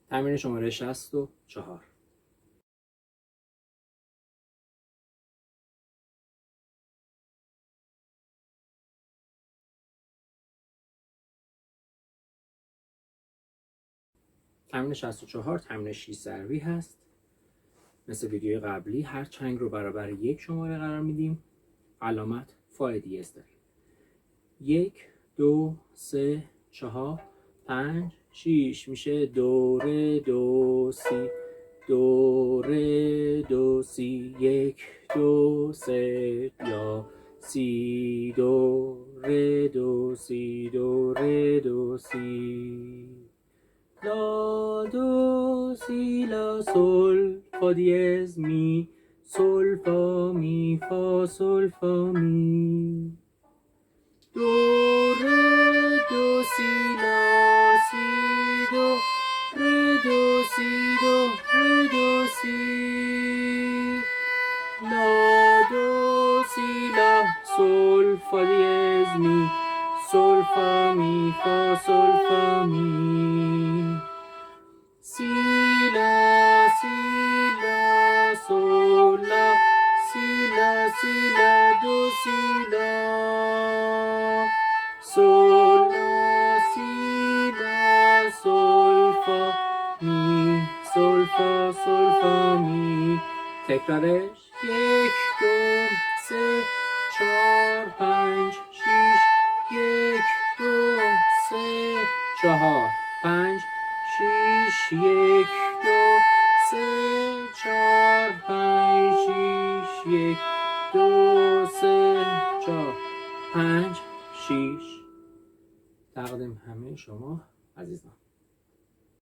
تمرین شماره 64. تمرین 64 تمرین 6 ضربی هست. مثل ویدیوی قبلی هر چنگ رو برابر یک شماره قرار میدیم. علامت فای دیез داریم. 1 2 3 4 5 6 میشه دو ره دو سی، دو ره دو سی. 1 2 3 لا سی، دو ره دو سی، دو ره دو سی. لا دو سی لا سول فا دیز می، سول فا می فا سول فا می. دو ره دو سی لا سی، دو ره دو سی، دو ره دو سی. لا دو سی لا سول فا دیز می، سول فا می فا سول فا می. سی لا سول لا سی لا دو سی لا سول لا سی لا سول فا می، سول فا سول فا می. تکرارش 1 2 3 4 5 6 1 2 3 4 5 6 1 2 3 4 5 6 1 2 3 4 5 6. تقدیم همه شما عزیزان.